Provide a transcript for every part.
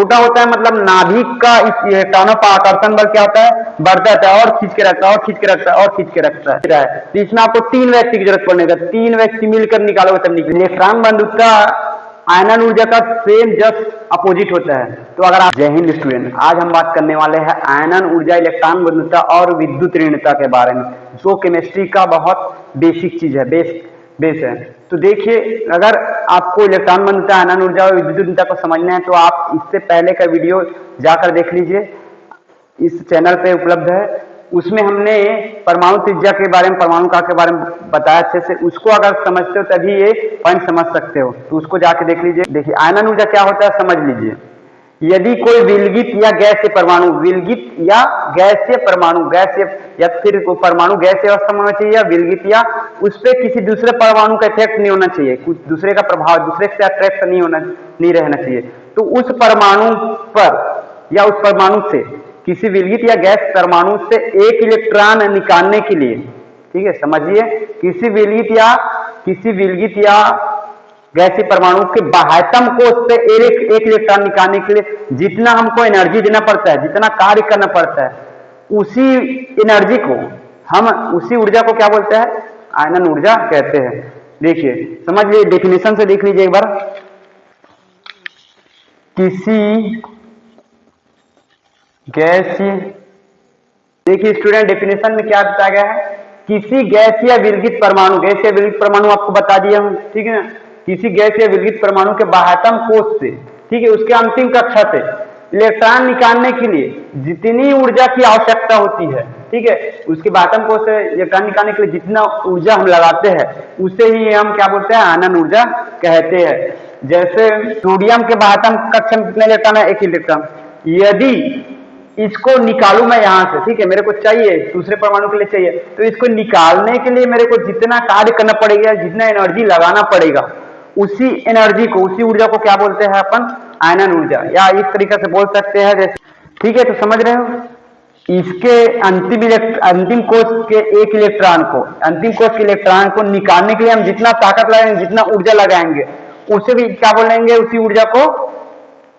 छोटा होता है मतलब नाभिक का इस इलेक्ट्रॉनों का आकर्षण बल क्या होता है, बढ़ता रहता है और खींच के रखता है और खींच के रखता है और खींच के रखता है। तो इसमें आपको 3 व्यक्ति की जरूरत पड़ेगा, 3 व्यक्ति मिलकर निकालोगे तब निकले। इलेक्ट्रॉन बंधुता आयनन ऊर्जा का सेम जस्ट अपोजिट होता है। तो अगर आप, जय हिंद स्टूडेंट, आज हम बात करने वाले हैं आयनन ऊर्जा, इलेक्ट्रॉन बंधुता और विद्युत ऋणता के बारे में, जो केमिस्ट्री का बहुत बेसिक चीज है, बेस है। तो देखिए, अगर आपको इलेक्ट्रॉन बंधुता, आयनन ऊर्जा और विद्युत ऋणता को समझना है तो आप इससे पहले का वीडियो जाकर देख लीजिए, इस चैनल पे उपलब्ध है। उसमें हमने परमाणु त्रिज्या के बारे में, परमाणु काल के बारे में बताया अच्छे से। उसको अगर समझते हो तभी ये पॉइंट समझ सकते हो, तो उसको जाके देख लीजिए। देखिए, आयनन ऊर्जा क्या होता है समझ लीजिए। यदि कोई विलगित या गैसीय परमाणु, विलगित या गैसीय परमाणु, गैसीय या फिर परमाणु गैसीय अवस्था में होना चाहिए, या विलगित, या उस पर किसी दूसरे परमाणु का इफेक्ट नहीं होना चाहिए, कुछ दूसरे का प्रभाव, दूसरे से अट्रैक्ट नहीं रहना चाहिए। तो उस परमाणु पर या उस परमाणु से, किसी विलगित या गैस परमाणु से एक इलेक्ट्रॉन निकालने के लिए, ठीक है, समझिए, किसी विलगित या गैसीय परमाणु के बाह्यतम कोश से एक इलेक्ट्रॉन निकालने के लिए जितना हमको एनर्जी देना पड़ता है, जितना कार्य करना पड़ता है, उसी एनर्जी को हम, उसी ऊर्जा को क्या बोलते हैं, आयनन ऊर्जा कहते हैं। देखिए, समझ लीजिए, डेफिनेशन से देख लीजिए एक बार। किसी गैसीय, देखिए स्टूडेंट, डेफिनेशन में क्या बताया गया है, किसी गैस या विलगित परमाणु, गैस या विलगित परमाणु आपको बता दिया हूं, ठीक है ना, किसी गैस या विलगित परमाणु के बाह्यतम कोश से, ठीक है, उसके अंतिम कक्षा से इलेक्ट्रॉन निकालने के लिए जितनी ऊर्जा की आवश्यकता होती है, ठीक है, उसके बाह्यतम कोश से इलेक्ट्रॉन निकालने के लिए जितना ऊर्जा हम लगाते हैं, उसे ही हम क्या बोलते हैं, आयनन ऊर्जा कहते हैं। जैसे सोडियम के बाह्यतम कक्षा में कितने इलेक्ट्रॉन है, 1 इलेक्ट्रॉन। यदि इसको निकालू मैं यहां से, ठीक है, मेरे को चाहिए, दूसरे परमाणु के लिए चाहिए, तो इसको निकालने के लिए मेरे को जितना कार्य करना पड़ेगा, जितना एनर्जी लगाना पड़ेगा, उसी एनर्जी को, उसी ऊर्जा को क्या बोलते हैं अपन, आयनन ऊर्जा, या इस तरीके से बोल सकते हैं जैसे, ठीक है। तो समझ रहे हो, इसके अंतिम कोश के एक इलेक्ट्रॉन को, अंतिम कोश के इलेक्ट्रॉन को निकालने के लिए हम जितना ताकत लगाएंगे, जितना ऊर्जा लगाएंगे, उसे भी क्या बोलेंगे, उसी ऊर्जा को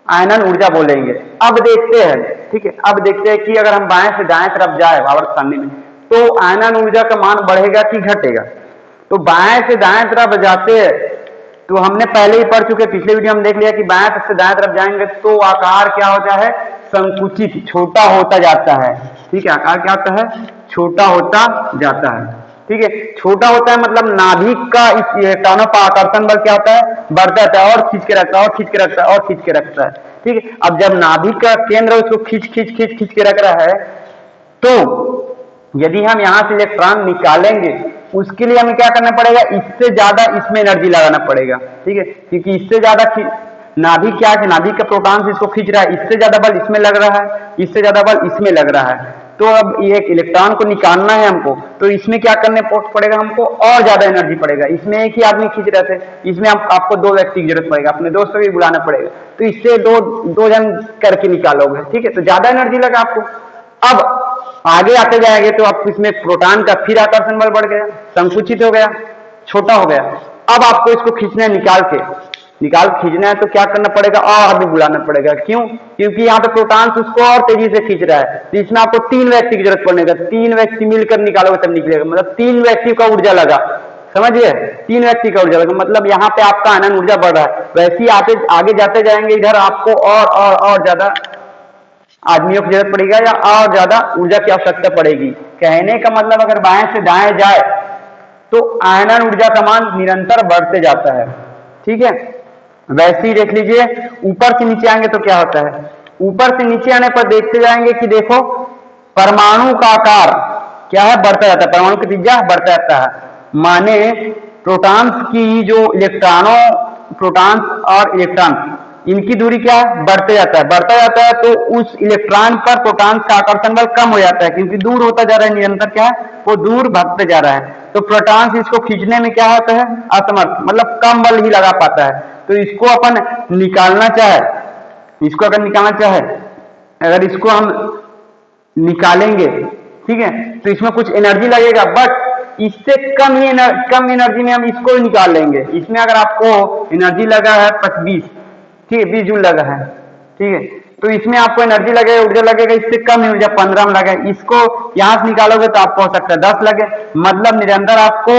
आयनन ऊर्जा बोलेंगे। अब देखते हैं, ठीक है, अब देखते हैं कि अगर हम बाएं से दाएं तरफ जाए आवर्त सारणी में, तो आयनन ऊर्जा का मान बढ़ेगा कि घटेगा। तो बाएं से दाएं तरफ जाते हैं, तो हमने पहले ही पढ़ चुके, पिछले वीडियो में देख लिया कि बाएं से दाएं तरफ जाएंगे तो आकार क्या होता है, संकुचित, छोटा होता जाता है, ठीक है, आकार क्या होता है, छोटा होता जाता है, ठीक है। छोटा होता है मतलब नाभिक का इस इलेक्ट्रॉनों का आकर्षण बल क्या होता है, बढ़ता रहता है और खींच के रखता है और खींच के रखता है और खींच के रखता है, ठीक है। अब जब नाभिक का केंद्र उसको खींच के रख रहा है, तो यदि हम यहां से इलेक्ट्रॉन निकालेंगे, उसके लिए हमें क्या करना पड़ेगा, इससे ज्यादा इसमें एनर्जी लगाना पड़ेगा, ठीक है, क्योंकि इससे ज्यादा नाभिक क्या है, नाभिक का प्रोटॉन इसको खींच रहा है, इससे ज्यादा बल इसमें लग रहा है, इससे ज्यादा बल इसमें लग रहा है। तो अब ये एक इलेक्ट्रॉन को निकालना है हमको, तो इसमें क्या करने पड़ेगा हमको, और ज्यादा एनर्जी पड़ेगा। इसमें एक ही आदमी खींच रहे थे, इसमें आपको 2 व्यक्ति की जरूरत पड़ेगा, अपने दोस्त को भी बुलाना पड़ेगा, तो इससे दो जन करके निकालोगे, ठीक है, तो ज्यादा एनर्जी लगा आपको। अब आगे आते जाएंगे तो आप इसमें प्रोटॉन का फिर आकर्षण बल बढ़ गया, संकुचित हो गया, छोटा हो गया। अब आपको इसको खींचना है, खींचना है, तो क्या करना पड़ेगा, और आदमी बुलाना पड़ेगा। क्यों? क्योंकि यहाँ पे प्रोटॉन उसको और तेजी से खींच रहा है, तो इसमें आपको 3 व्यक्ति की जरूरत पड़ेगा, 3 व्यक्ति मिलकर निकालोगे तब निकलेगा, मतलब 3 व्यक्ति का ऊर्जा लगा, समझिए, 3 व्यक्ति का ऊर्जा लगा, मतलब यहाँ पे आपका आयनन ऊर्जा बढ़ रहा है। वैसे ही आगे जाते जाएंगे, इधर आपको और ज्यादा आदमियों की जरूरत पड़ेगा, या और ज्यादा ऊर्जा की आवश्यकता पड़ेगी। कहने का मतलब, अगर बाएं से दाएं जाए तो आयनन ऊर्जा का मान निरंतर बढ़ते जाता है, ठीक है। वैसे ही देख लीजिए, ऊपर से नीचे आएंगे तो क्या होता है, ऊपर से नीचे आने पर देखते जाएंगे कि देखो, परमाणु का आकार क्या है, बढ़ता जाता है, परमाणु की त्रिज्या बढ़ता जाता है, माने प्रोटॉन्स की जो प्रोटॉन्स और इलेक्ट्रॉन, इनकी दूरी क्या है, बढ़ते जाता है, तो उस इलेक्ट्रॉन पर प्रोटॉन्स का आकर्षण बल कम हो जाता है, क्योंकि दूर होता जा रहा है, निरंतर क्या है, वो दूर भागते जा रहा है। तो प्रोटॉन्स इसको खींचने में क्या होता है, असमर्थ, मतलब कम बल ही लगा पाता है। तो इसको अपन निकालना चाहे, अगर इसको हम निकालेंगे, ठीक है, तो इसमें कुछ एनर्जी लगेगा, बट इससे कम एनर्जी में हम इसको निकाल लेंगे। इसमें अगर आपको एनर्जी लगा है 20, ठीक है, 20 जूल लगा है, ठीक है। तो इसमें आपको एनर्जी लगेगा, ऊर्जा लगेगा, इससे कम ऊर्जा 15 में लगे, इसको यहां से निकालोगे तो आपको हो सकता है 10 लगे, मतलब निरंतर आपको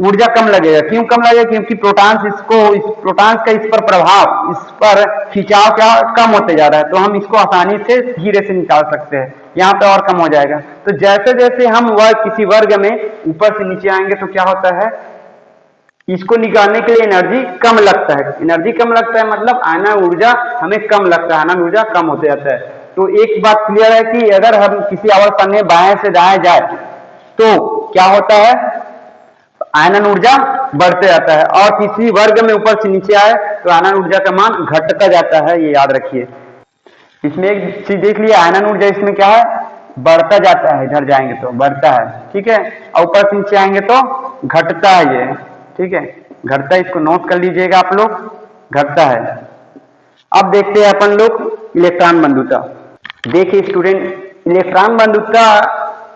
ऊर्जा कम लगेगा। क्यों कम लगेगा? क्योंकि प्रोटॉन्स इस प्रोटॉन्स का इस पर प्रभाव, इस पर खिंचाव क्या कम होते जा रहा है, तो हम इसको आसानी से धीरे से निकाल सकते हैं, यहाँ पे और कम हो जाएगा। तो जैसे जैसे हम किसी वर्ग में ऊपर से नीचे आएंगे तो क्या होता है, इसको निकालने के लिए एनर्जी कम लगता है। एनर्जी कम लगता है मतलब आयनन ऊर्जा हमें कम लगता है, आयनन ऊर्जा कम होते जाता है। तो एक बात क्लियर है कि अगर हम किसी आवर्त में बाएं से दाएं जाए तो क्या होता है, आयनन ऊर्जा बढ़ते जाता है, और किसी वर्ग में ऊपर से नीचे आए तो आयनन ऊर्जा का मान घटता जाता है, ये याद रखिए। इसमें एक चीज देख लिया, आयनन ऊर्जा इसमें क्या है, बढ़ता जाता है, इधर जाएंगे तो बढ़ता है, ठीक है, और ऊपर से नीचे आएंगे तो घटता है ये, ठीक है, घटता है, इसको नोट कर लीजिएगा आप लोग, घटता है। अब देखते हैं अपन लोग इलेक्ट्रॉन बंधुता। देखिए स्टूडेंट, इलेक्ट्रॉन बंधुता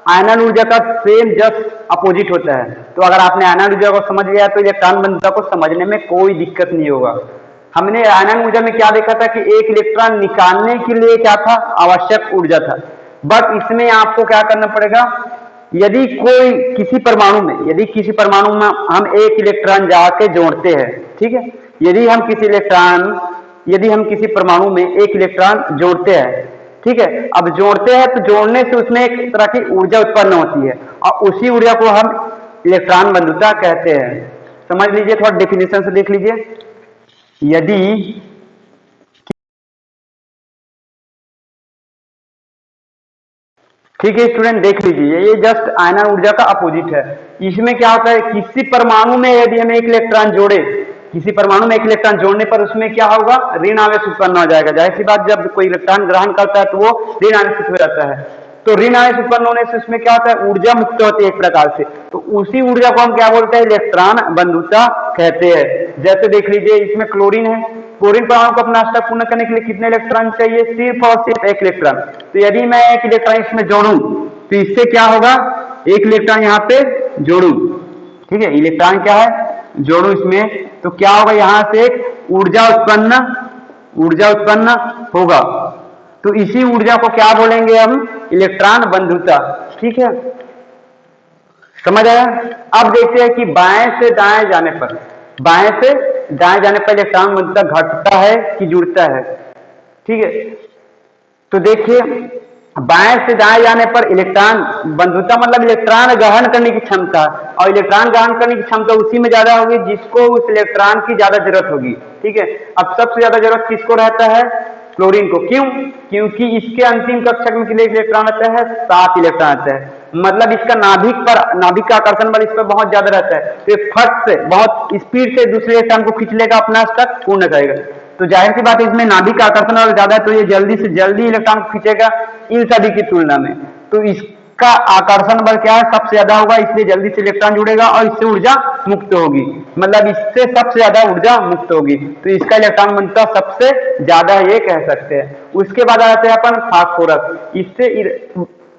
आयनन ऊर्जा का सेम जस्ट अपोजिट होता है। तो अगर आपने आयनन ऊर्जा को समझ लिया तो इलेक्ट्रॉन बंधुता को समझने में कोई दिक्कत नहीं होगा। हमने आयनन ऊर्जा में क्या देखा था कि एक इलेक्ट्रॉन निकालने के लिए क्या था, आवश्यक ऊर्जा था, बट इसमें आपको क्या करना पड़ेगा, यदि किसी परमाणु में हम एक इलेक्ट्रॉन जाके जोड़ते हैं, ठीक है, यदि हम किसी परमाणु में एक इलेक्ट्रॉन जोड़ते हैं, ठीक है, अब जोड़ते हैं तो जोड़ने से उसमें एक तरह की ऊर्जा उत्पन्न होती है, और उसी ऊर्जा को हम इलेक्ट्रॉन बंधुता कहते हैं। समझ लीजिए, थोड़ा डेफिनेशन से देख लीजिए। यदि ठीक है स्टूडेंट, देख लीजिए, ये जस्ट आयनन ऊर्जा का अपोजिट है। इसमें क्या होता है, किसी परमाणु में यदि हम एक इलेक्ट्रॉन जोड़े, किसी परमाणु में एक इलेक्ट्रॉन जोड़ने पर उसमें क्या होगा, ऋण आवेश उत्पन्न हो जाएगा। जाहिर सी बात, जब कोई इलेक्ट्रॉन ग्रहण करता है तो वो ऋण आवेश हो जाता है, तो ऋण आवेश उत्पन्न होने से उसमें क्या होता है, ऊर्जा मुक्त होती है एक प्रकार से। तो उसी ऊर्जा को हम क्या बोलते हैं, इलेक्ट्रॉन बंधुता कहते हैं। जैसे देख लीजिए, इसमें क्लोरीन है, क्लोरीन परमाणु को अपना अष्टक पूर्ण करने के लिए कितने इलेक्ट्रॉन चाहिए, सिर्फ और सिर्फ एक इलेक्ट्रॉन। तो यदि मैं एक इलेक्ट्रॉन इसमें जोड़ूं तो इससे क्या होगा, एक इलेक्ट्रॉन यहाँ पे जोड़ू, ठीक है, इलेक्ट्रॉन क्या है, जोड़ू इसमें, तो क्या होगा, यहां से एक ऊर्जा उत्पन्न होगा। तो इसी ऊर्जा को क्या बोलेंगे हम, इलेक्ट्रॉन बंधुता, ठीक है, समझ आया। अब देखते हैं कि बाएं से दाएं जाने पर इलेक्ट्रॉन बंधुता घटता है कि जुड़ता है, ठीक है। तो देखिए, बाएं से दाएं जाने पर इलेक्ट्रॉन बंधुता मतलब इलेक्ट्रॉन ग्रहण करने की क्षमता, और इलेक्ट्रॉन ग्रहण करने की क्षमता उसी में ज्यादा होगी जिसको उस इलेक्ट्रॉन की ज्यादा जरूरत होगी, ठीक है। अब सबसे ज्यादा जरूरत किसको रहता है, क्लोरीन को। क्यों? क्योंकि इसके अंतिम कक्षक में कितने इलेक्ट्रॉन आता है, 7 इलेक्ट्रॉन आता है, मतलब इसका नाभिक का आकर्षण बल इस पर बहुत ज्यादा रहता है, तो फट से बहुत स्पीड से दूसरे इलेक्ट्रॉन को खींच लेगा, अपना तक पूर्ण करेगा। तो जाहिर सी बात है, इसमें नाभिक का आकर्षण बल ज्यादा है, तो ये जल्दी से जल्दी इलेक्ट्रॉन को खींचेगा इन सभी की तुलना में। तो इसका आकर्षण बल क्या है, सबसे ज्यादा होगा, इसलिए जल्दी से इलेक्ट्रॉन जुड़ेगा और इससे ऊर्जा मुक्त होगी, मतलब इससे सबसे ज्यादा ऊर्जा मुक्त होगी। तो इसका इलेक्ट्रॉन बंधुता सबसे ज्यादा ये कह सकते हैं। उसके बाद आ जाते हैं अपन फास्फोरस, इससे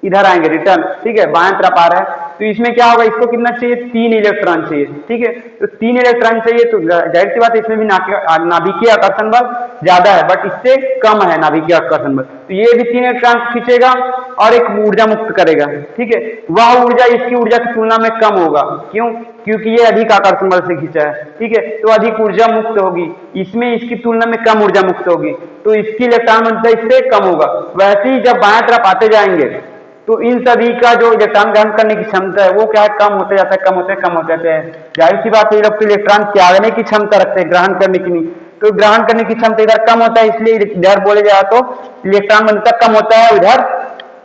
इधर आएंगे रिटर्न, ठीक है, बाएं तरफ आ रहा है। तो इसमें क्या होगा, इसको कितना चाहिए, 3 इलेक्ट्रॉन चाहिए, ठीक है। तो 3 इलेक्ट्रॉन चाहिए, तो जाहिर सी बात है, इसमें भी नाभिकीय आकर्षण बल ज्यादा है, बट इससे कम है नाभिकीय आकर्षण बल। तो ये भी 3 इलेक्ट्रॉन खींचेगा और एक ऊर्जा मुक्त करेगा, ठीक है। वह ऊर्जा इसकी ऊर्जा की तुलना में कम होगा। क्यों? क्योंकि ये अधिक आकर्षण बल से खींचा है, ठीक है, तो अधिक ऊर्जा मुक्त होगी, इसमें इसकी तुलना में कम ऊर्जा मुक्त होगी, तो इसकी इलेक्ट्रॉन बंधुता इससे कम होगा। वैसे ही जब बाएं तरफ आते जाएंगे तो इन सभी का जो इलेक्ट्रॉन ग्रहण करने की क्षमता है वो क्या है, कम होते जाता है, कम होते हैं। जाहिर सी बात है, लोग इलेक्ट्रॉन त्यागने की क्षमता रखते हैं, ग्रहण करने की नहीं। तो ग्रहण करने की क्षमता इधर कम होता है, इसलिए इधर बोले जाए तो इलेक्ट्रॉन बंधुता कम होता है, उधर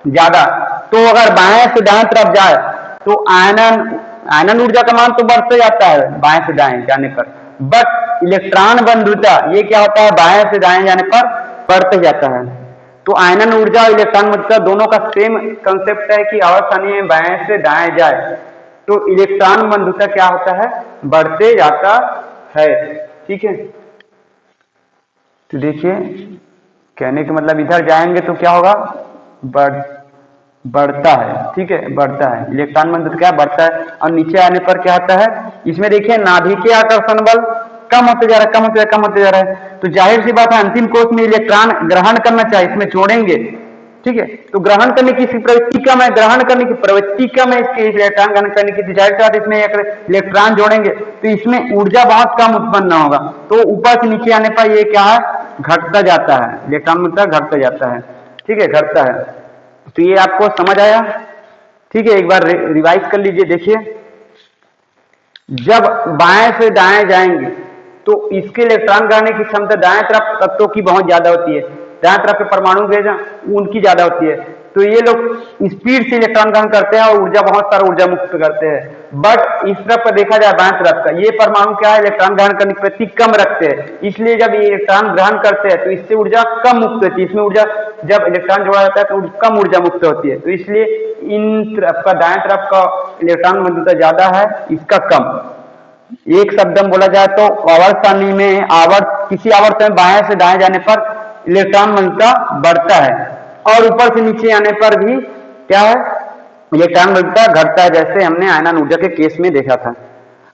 ज्यादा। तो अगर बाएं से दाएं तरफ जाए तो आयनन ऊर्जा का मान तो बढ़ते जाता है बाएं से दाएं जाने पर, बट इलेक्ट्रॉन बंधुता ये क्या होता है, बाएं से दाएं जाने पर बढ़ते जाता है। तो आयनन ऊर्जा और इलेक्ट्रॉन बंधुता दोनों का सेम कंसेप्ट है कि अवस्थानी में बाएं से दाएं जाए तो इलेक्ट्रॉन बंधुता क्या होता है, बढ़ते जाता है, ठीक है। तो देखिए, कहने का मतलब इधर जाएंगे तो क्या होगा, बढ़ता है, ठीक है, बढ़ता है, इलेक्ट्रॉन बंधुता क्या बढ़ता है। और नीचे आने पर क्या होता है, इसमें देखिए नाभिकीय आकर्षण बल कम होते जा रहा है, कम होते जा रहा है, कम होते जा रहा है। तो जाहिर सी बात है अंतिम कोष में इलेक्ट्रॉन ग्रहण करना चाहिए, इसमें जोड़ेंगे, ठीक है। तो ग्रहण करने की इसकी प्रवृत्ति कम है, ग्रहण करने की प्रवृत्ति कम है इसके इलेक्ट्रॉन ग्रहण करने की, जाहिर सी बात इसमें इलेक्ट्रॉन जोड़ेंगे तो इसमें ऊर्जा बहुत कम उत्पन्न होगा। तो ऊपर से नीचे आने पर ये क्या है, घटता जाता है, इलेक्ट्रॉन मिलता घटता जाता है, ठीक है, घटता है। तो ये आपको समझ आया, ठीक है। एक बार रिवाइज कर लीजिए। देखिए, जब बाएं से दाएं जाएंगे तो इसके इलेक्ट्रॉन ग्रहण की क्षमता दाएं तरफ तत्वों की बहुत ज्यादा होती है, दाएं तरफ के परमाणु के उनकी ज्यादा होती है। तो ये लोग स्पीड से इलेक्ट्रॉन ग्रहण करते हैं और ऊर्जा, बहुत सारा ऊर्जा मुक्त करते हैं। बट इस तरफ का देखा जाए, बाएं तरफ का, ये परमाणु क्या है, इलेक्ट्रॉन ग्रहण करने की प्रति कम रखते हैं, इसलिए जब ये इलेक्ट्रॉन ग्रहण करते हैं तो इससे ऊर्जा कम मुक्त होती है। इसमें ऊर्जा, जब इलेक्ट्रॉन जोड़ा जाता है तो कम ऊर्जा मुक्त होती है, तो इसलिए इन तरफ का, दाएं तरफ का इलेक्ट्रॉन घनत्व ज्यादा है, इसका कम। एक शब्द में बोला जाए तो आवर्त सारणी में किसी आवर्त में बाएं से दाएं जाने पर इलेक्ट्रॉन घनत्व बढ़ता है और ऊपर से नीचे आने पर भी क्या है, इलेक्ट्रॉन घनत्व घटता है, जैसे हमने आयनन ऊर्जा के केस में देखा था।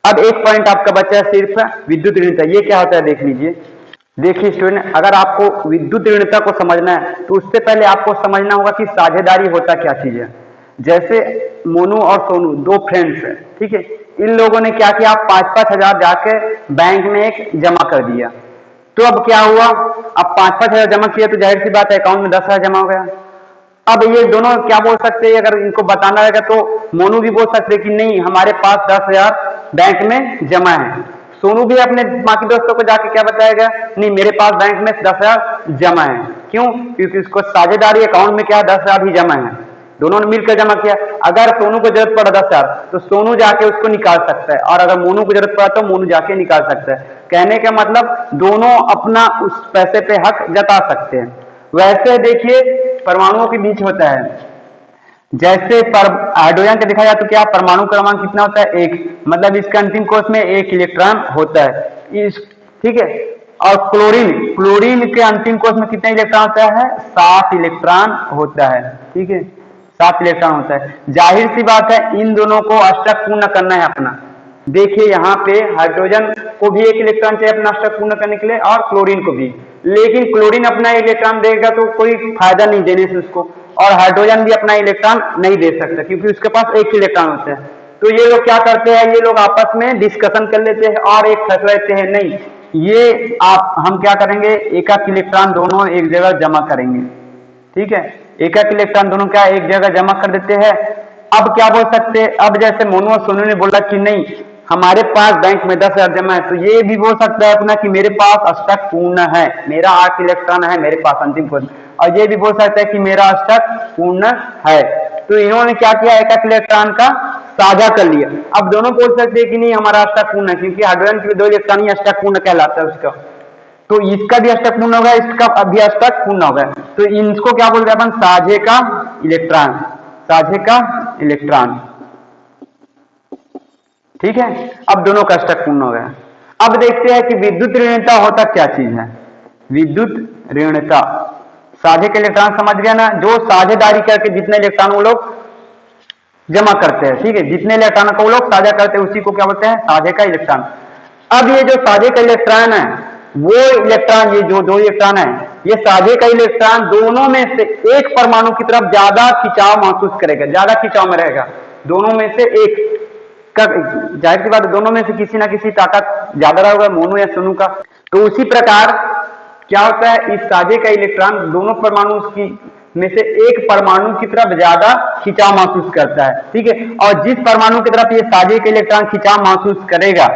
अब एक पॉइंट आपका बचा है सिर्फ विद्युत ऋणता। ये क्या होता है देख लीजिए। देखिए स्टूडेंट, अगर आपको विद्युत ऋणता को समझना है तो उससे पहले आपको समझना होगा कि साझेदारी होता क्या चीज है। जैसे मोनू और सोनू दो फ्रेंड्स हैं, ठीक है, इन लोगों ने क्या किया, 5-5 हजार जाके बैंक में एक जमा कर दिया। तो अब क्या हुआ, अब 5-5 हजार जमा किया तो जाहिर सी बात है अकाउंट में 10,000 जमा हो गया। अब ये दोनों क्या बोल सकते हैं, अगर इनको बताना रहेगा तो मोनू भी बोल सकते हैं कि नहीं हमारे पास 10,000 बैंक में जमा है। सोनू भी अपने बाकी दोस्तों को जाके क्या बताएगा, नहीं मेरे पास बैंक में 10,000 जमा है। क्यों, क्योंकि उसको साझेदारी अकाउंट में क्या 10,000 ही जमा है, दोनों ने मिलकर जमा किया। अगर सोनू को जरूरत पड़ा 10,000 तो सोनू जाके उसको निकाल सकता है, और अगर मोनू को जरूरत पड़ा तो मोनू जाके निकाल सकता है। कहने का मतलब दोनों अपना उस पैसे पे हक जता सकते हैं। वैसे देखिए परमाणुओं के बीच होता है, जैसे हाइड्रोजन का देखा जाए तो क्या परमाणु क्रमांक कितना होता है, 1, मतलब इसके अंतिम कोष में 1 इलेक्ट्रॉन होता है, ठीक है। और क्लोरीन के अंतिम कोष में कितने इलेक्ट्रॉन होता है, 7 इलेक्ट्रॉन होता है, ठीक है, 7 इलेक्ट्रॉन होता है। जाहिर सी बात है इन दोनों को अष्टक पूर्ण करना है अपना। देखिए यहाँ पे हाइड्रोजन को भी 1 इलेक्ट्रॉन चाहिए अपना अष्टक पूर्ण करने के लिए, और क्लोरीन को भी, लेकिन क्लोरीन अपना इलेक्ट्रॉन देगा तो कोई फायदा नहीं देने से उसको, और हाइड्रोजन भी अपना इलेक्ट्रॉन नहीं दे सकता क्योंकि उसके पास 1 इलेक्ट्रॉन होता है। तो ये लोग क्या करते हैं, ये लोग आपस में डिस्कशन कर लेते हैं और एक फैसला लेते हैं, नहीं ये हम क्या करेंगे, एक इलेक्ट्रॉन दोनों एक जगह जमा करेंगे, ठीक है, एक इलेक्ट्रॉन दोनों क्या एक जगह जमा कर देते हैं। अब क्या बोल सकते हैं, अब जैसे मोनू और सोनू ने बोला कि नहीं हमारे पास बैंक में 10,000 जमा है, तो ये भी बोल सकता है अपना कि मेरे पास अष्टक पूर्ण है, मेरा 8 इलेक्ट्रॉन है मेरे पास अंतिम कोष, और ये भी बोल सकता है कि मेरा अष्टक पूर्ण है। तो इन्होंने क्या किया, एक इलेक्ट्रॉन का साझा कर लिया। अब दोनों बोल सकते हैं कि नहीं हमारा अष्टक पूर्ण है, क्योंकि हाइड्रोजन के 2 इलेक्ट्रॉन ही अष्टक पूर्ण कहलाता है उसका, तो इसका भी अष्टक पूर्ण होगा, इसका भी अष्टक पूर्ण होगा। तो इनको क्या बोलते हैं अपन, साझे का इलेक्ट्रॉन, साझे का इलेक्ट्रॉन, ठीक है। अब दोनों का अष्टक पूर्ण हो गया। अब देखते हैं कि विद्युत ऋणता होता क्या चीज है। विद्युत ऋणता, साझे का इलेक्ट्रॉन समझ गया ना, जो साझेदारी करके जितने इलेक्ट्रॉन वो लोग जमा करते हैं, ठीक है, जितने इलेक्ट्रॉन को वो लोग साझा करते हैं उसी को क्या बोलते हैं, साझे का इलेक्ट्रॉन। अब ये जो साझे का इलेक्ट्रॉन है वो इलेक्ट्रॉन, ये जो 2 इलेक्ट्रॉन है, ये साझे का इलेक्ट्रॉन दोनों में से एक परमाणु की तरफ ज्यादा खिंचाव महसूस करेगा, ज्यादा खिंचाव में रहेगा, दोनों में से एक का, जाहिर सी बात है दोनों में से किसी ना किसी ताकत ज्यादा रहेगा, मोनू या सोनू का। तो उसी प्रकार क्या होता है, इस साझे का इलेक्ट्रॉन दोनों परमाणु की में से एक परमाणु की तरफ ज्यादा खिंचाव महसूस करता है, ठीक है, और जिस परमाणु की तरफ ये साझे का इलेक्ट्रॉन खिंचाव महसूस करेगा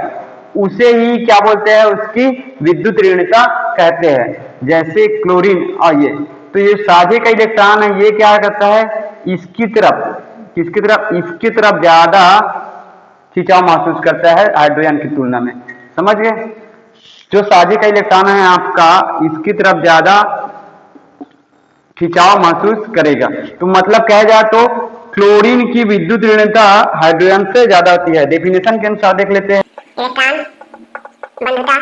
उसे ही क्या बोलते हैं, उसकी विद्युत ऋणता कहते हैं। जैसे क्लोरीन और ये, तो ये साझे का इलेक्ट्रॉन है, ये क्या करता है, इसकी तरफ, किसकी तरफ, इसकी तरफ ज्यादा खिंचाव महसूस करता है हाइड्रोजन की तुलना में, समझ गए। जो साझे का इलेक्ट्रॉन है आपका, इसकी तरफ ज्यादा खिंचाव महसूस करेगा। तो मतलब कहा जाए तो क्लोरीन की विद्युत ऋणता हाइड्रोजन से ज्यादा होती है। डेफिनेशन के अनुसार देख लेते हैं, इलेक्ट्रॉन बंधुता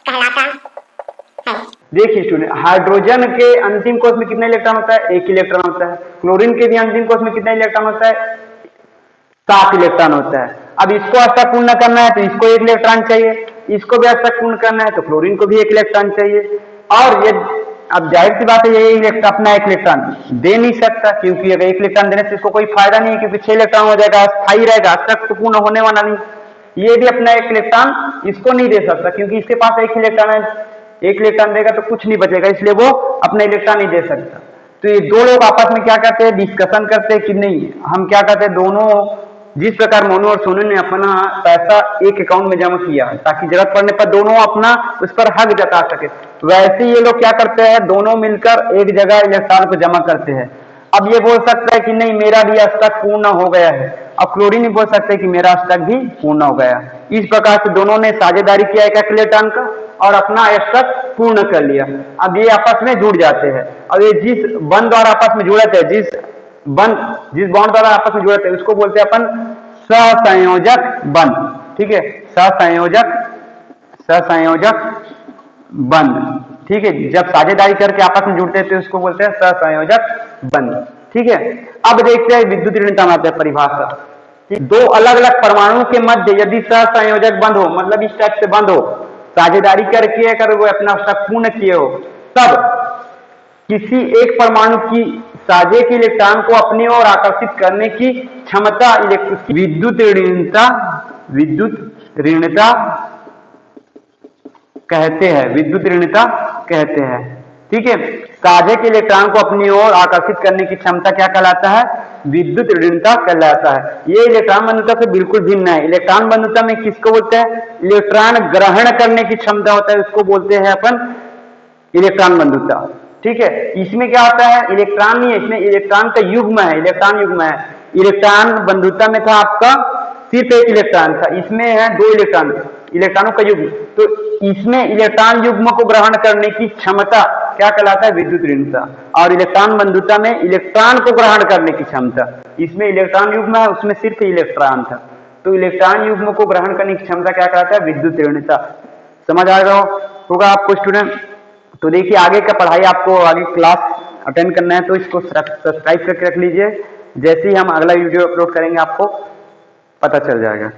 कहलाता है। देखिए स्टूडेंट, हाइड्रोजन के अंतिम कोष में कितना इलेक्ट्रॉन होता है, 1 इलेक्ट्रॉन होता है। क्लोरीन के भी अंतिम कोष में कितना इलेक्ट्रॉन होता है, 7 इलेक्ट्रॉन होता है। अब इसको अष्टक पूर्ण करना है तो इसको 1 इलेक्ट्रॉन चाहिए, इसको भी अष्टक पूर्ण करना है तो क्लोरीन को भी 1 इलेक्ट्रॉन चाहिए। और ये अब जाहिर सी बात है ये अपना 1 इलेक्ट्रॉन दे नहीं सकता, क्योंकि अगर 1 इलेक्ट्रॉन देने से इसको कोई फायदा नहीं है, क्योंकि 6 इलेक्ट्रॉन हो जाएगा, स्थायी रहेगा, अष्टक तो पूर्ण होने वाला नहीं। ये भी अपना 1 इलेक्ट्रॉन इसको नहीं दे सकता, क्योंकि इसके पास 1 इलेक्ट्रॉन है, 1 इलेक्ट्रॉन देगा तो कुछ नहीं बचेगा, इसलिए वो अपना इलेक्ट्रॉन नहीं दे सकता। तो ये दो लोग आपस में क्या करते हैं, डिस्कशन करते हैं कि नहीं हम क्या करते हैं, दोनों जिस प्रकार मोनू और सोनू ने अपना पैसा एक अकाउंट में जमा किया ताकि जरूरत पड़ने पर दोनों अपना उस पर हक जता सके, वैसे ये लोग क्या करते हैं, दोनों मिलकर एक जगह इलेक्ट्रॉन को जमा करते हैं। अब ये बोल सकता है कि नहीं मेरा भी अष्टक पूर्ण हो गया है, अब क्लोरीन भी बोल सकते हैं कि मेरा अष्टक भी पूर्ण हो गया। इस प्रकार से दोनों ने साझेदारी किया एक इलेक्ट्रॉन का और अपना अष्टक पूर्ण कर लिया। अब ये आपस में जुड़ जाते हैं। अब ये जिस बंध द्वारा आपस में जुड़ते हैं, जिस बॉन्ड द्वारा आपस में जुड़ते हैं उसको बोलते हैं अपन सहसंयोजक बंध। ठीक है, सहसंयोजक बंध। ठीक है, जब साझेदारी करके आपस में जुड़ते हैं तो उसको बोलते हैं सहसंयोजक बंध। ठीक है, अब देखते हैं विद्युत ऋणता में आते हैं परिभाषा। दो अलग अलग परमाणुओं के मध्य यदि सहसंयोजक बंध हो, मतलब इस टाइप से बंध हो, साझेदारी करके अगर वो अपना अष्टक पूर्ण किए हो, तब किसी एक परमाणु की साझे के इलेक्ट्रॉन को अपनी ओर आकर्षित करने की क्षमता विद्युत ऋणता कहते हैं, विद्युत ऋणता कहते हैं। ठीक है, साझे के इलेक्ट्रॉन को अपनी ओर आकर्षित करने की क्षमता क्या कहलाता है, विद्युत ऋणता कहलाता है। ये इलेक्ट्रॉन बंधुता से बिल्कुल भिन्न है। इलेक्ट्रॉन बंधुता में किसको बोलते हैं, इलेक्ट्रॉन ग्रहण करने की क्षमता होता है, उसको बोलते हैं अपन इलेक्ट्रॉन बंधुता। ठीक है, इसमें क्या होता है, इलेक्ट्रॉन नहीं है, इसमें इलेक्ट्रॉन का युग्म है, इलेक्ट्रॉन युग्म है। इलेक्ट्रॉन बंधुता में था आपका सिर्फ 1 इलेक्ट्रॉन था, इसमें है 2 इलेक्ट्रॉन, इलेक्ट्रॉनों का युग्म। तो इसमें इलेक्ट्रॉन युग्म को ग्रहण करने की क्षमता क्या कहलाता है, विद्युत ऋणता। और इलेक्ट्रॉन बंधुता में इलेक्ट्रॉन को ग्रहण करने की क्षमता, इसमें इलेक्ट्रॉन युग्म है, उसमें सिर्फ इलेक्ट्रॉन था, तो इलेक्ट्रॉन युग्म को ग्रहण करने की क्षमता क्या कहलाता है, विद्युत ऋणता। समझ आ रहा होगा आपको स्टूडेंट। तो देखिए आगे का पढ़ाई आपको आगे क्लास अटेंड करना है तो इसको सब्सक्राइब करके रख लीजिए, जैसे ही हम अगला वीडियो अपलोड करेंगे आपको पता चल जाएगा।